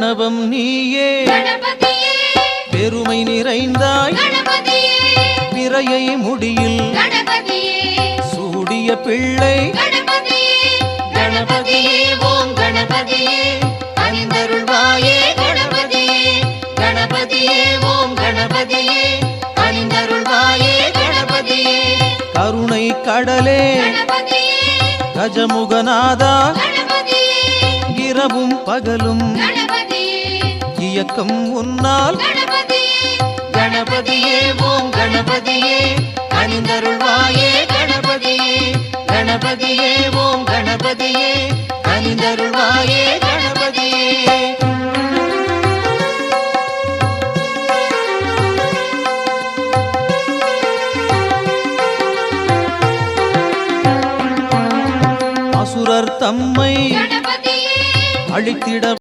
பிரணவம் நீயே பெருமை நிறைந்தாய் பிறையை முடியில் சூடிய பிள்ளை கணபதியே ஓம் கணபதியே அணிந்தருள்வாயே கணபதியே கணபதியே ஓம் கணபதியே அணிந்தருள்வாயே கணபதியே கருணை கடலே கஜமுகநாதா இரவும் பகலும் இயக்கம் உன்னால் கணபதியே ஓம் கணபதியே அணிந்தருள்வாயே கணபதியே கணபதியே ஓம் கணபதியே அணிந்தருள்வாயே கணபதியே அசுரர் தம்மை அழித்திட